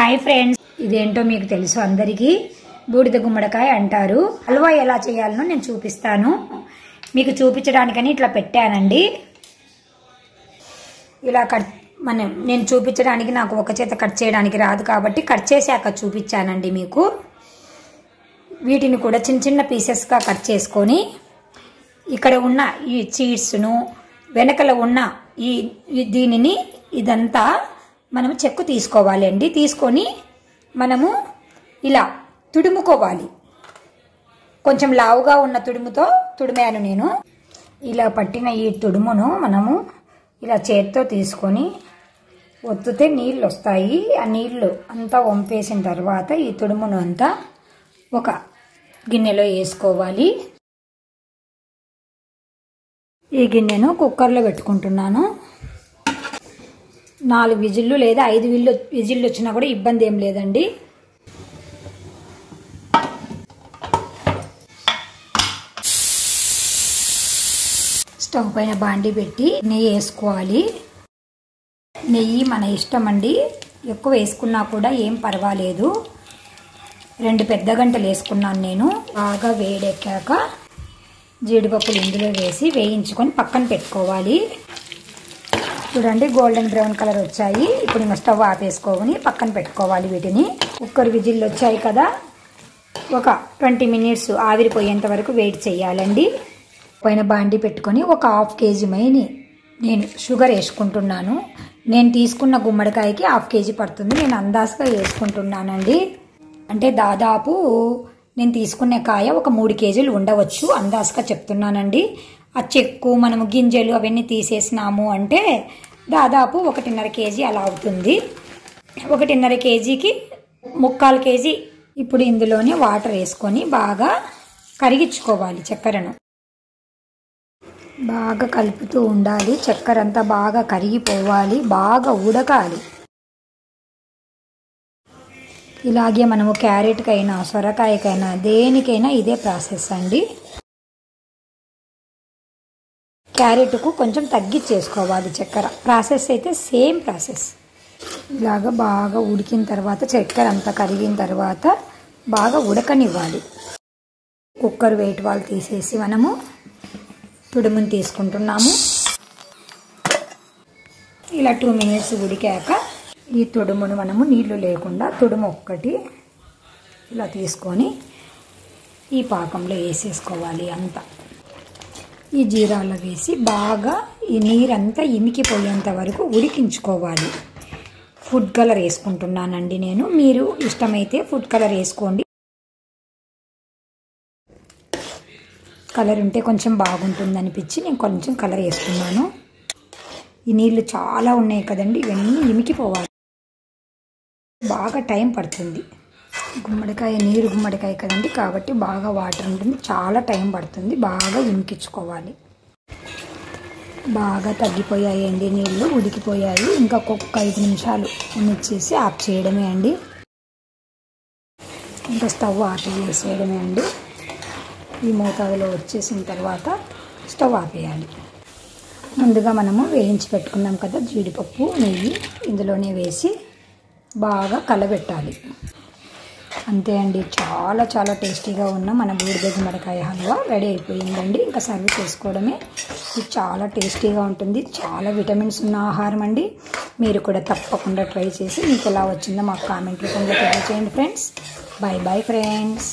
Hi friends, ఇదేంటో మీకు తెలుసు అందరికీ బూడిద గుమ్మడికాయ అంటారు. హల్వా ఎలా చేయాలనో నేను చూపిస్తాను. మీకు చూపించడానికని ఇట్లా పెట్టానండి. ఇలా నేను చూపించడానికి నాకు ఒక చేత కట్ చేయడానికి రాదు కాబట్టి కట్ చేశాక చూపించానండి మీకు. వీటిని కూడా చిన్న చిన్న పీసెస్గా కట్ చేసుకొని ఇక్కడ ఉన్న ఈ సీడ్స్ను వెనకల ఉన్న దీనిని ఇదంతా మనము చెక్కు తీసుకోవాలండి. తీసుకొని మనము ఇలా తుడుముకోవాలి. కొంచెం లావుగా ఉన్న తుడుముతో తుడిమాను నేను. ఇలా పట్టిన ఈ తుడుమును మనము ఇలా చేత్తో తీసుకొని ఒత్తితే నీళ్ళు వస్తాయి. ఆ నీళ్ళు అంతా వంపేసిన తర్వాత ఈ తుడుమును అంతా ఒక గిన్నెలో వేసుకోవాలి. ఈ గిన్నెను కుక్కర్లో పెట్టుకుంటున్నాను. 4 విజిల్లు లేదా 5 విజిల్లు వచ్చినా కూడా ఇబ్బంది ఏం లేదండి. స్టవ్ పైన బాండి పెట్టి నెయ్యి వేసుకోవాలి. నెయ్యి మన ఇష్టం అండి, ఎక్కువ వేసుకున్నా కూడా ఏం పర్వాలేదు. 2 పెద్ద గంటలు వేసుకున్నాను నేను. బాగా వేడెక్కాక జీడిపప్పులు ఇందులో వేసి వేయించుకొని పక్కన పెట్టుకోవాలి. చూడండి, గోల్డెన్ బ్రౌన్ కలర్ వచ్చాయి. ఇప్పుడు ఇంకా స్టవ్ ఆపేసుకొని పక్కన పెట్టుకోవాలి వీటిని. కుక్కర్ విజిల్లు వచ్చాయి కదా, ఒక 20 మినిట్స్ ఆవిరిపోయేంత వరకు వెయిట్ చేయాలండి. పైన బాండి పెట్టుకొని ఒక 1/2 కేజీ మైని నేను షుగర్ వేసుకుంటున్నాను. నేను తీసుకున్న గుమ్మడికాయకి 1/2 కేజీ పడుతుంది. నేను అందాజుగా వేసుకుంటున్నానండి. అంటే దాదాపు నేను తీసుకునే కాయ ఒక 3 కేజీలు ఉండవచ్చు, అందాజుగా చెప్తున్నానండి. ఆ చెక్కు మనము గింజలు అవన్నీ తీసేసినాము అంటే దాదాపు 1.5 కేజీ అలా అవుతుంది. 1.5 కేజీకి 3/4 కేజీ. ఇప్పుడు ఇందులోనే వాటర్ వేసుకొని బాగా కరిగించుకోవాలి. చక్కెరను బాగా కలుపుతూ ఉండాలి. చక్కెర అంతా బాగా కరిగిపోవాలి, బాగా ఉడకాలి. ఇలాగే మనము క్యారెట్కైనా సొరకాయకైనా దేనికైనా ఇదే ప్రాసెస్ అండి. క్యారెట్కు కొంచెం తగ్గించేసుకోవాలి చక్కెర. ప్రాసెస్ అయితే సేమ్ ప్రాసెస్. ఇలాగ బాగా ఉడికిన తర్వాత చక్కెర అంతా కరిగిన తర్వాత బాగా ఉడకనివ్వాలి. కుక్కర్ వెయిట్ వాళ్ళు తీసేసి మనము తుడుముని తీసుకుంటున్నాము. ఇలా 2 మినిట్స్ ఉడికాక ఈ తుడుమును మనము నీళ్లు లేకుండా తుడుము ఒక్కటి ఇలా తీసుకొని ఈ పాకంలో వేసేసుకోవాలి. అంతా ఈ జీరాలో వేసి బాగా ఈ నీరంతా ఇమికిపోయేంత వరకు ఉడికించుకోవాలి. ఫుడ్ కలర్ వేసుకుంటున్నానండి నేను. మీరు ఇష్టమైతే ఫుడ్ కలర్ వేసుకోండి. కలర్ ఉంటే కొంచెం బాగుంటుంది అనిపించి నేను కొంచెం కలర్ వేసుకున్నాను. ఈ నీళ్లు చాలా ఉన్నాయి కదండి, ఇవన్నీ ఇమికిపోవాలి. బాగా టైం పడుతుంది. గుమ్మడికాయ నీరు గుమ్మడికాయ కదండి, కాబట్టి బాగా వాటర్ ఉంటుంది, చాలా టైం పడుతుంది. బాగా ఇమికించుకోవాలి. బాగా తగ్గిపోయాయండి నీళ్ళు, ఉడికిపోయాయి. ఇంకా ఒక్క 5 నిమిషాలు ఉనిచ్చేసి ఆఫ్ చేయడమే అండి. ఇంకా స్టవ్ ఆఫ్ చేసేయడమే అండి. ఈ మోతాదులో వచ్చేసిన తర్వాత స్టవ్ ఆపేయాలి. ముందుగా మనము వేయించి పెట్టుకున్నాం కదా జీడిపప్పు, నెయ్యి ఇందులోనే వేసి బాగా కలబెట్టాలి. అంతే అండి, చాలా చాలా టేస్టీగా ఉన్న మన బూడిద గుమ్మడికాయ హల్వా రెడీ అయిపోయిందండి. ఇంకా సర్వ్ చేసుకోవడమే. ఇది చాలా టేస్టీగా ఉంటుంది, చాలా విటమిన్స్ ఉన్న ఆహారం అండి. మీరు కూడా తప్పకుండా ట్రై చేసి మీకు ఎలా వచ్చిందో మాకు కామెంట్ రూపంలో తెలియజేయండి ఫ్రెండ్స్. Bye bye friends.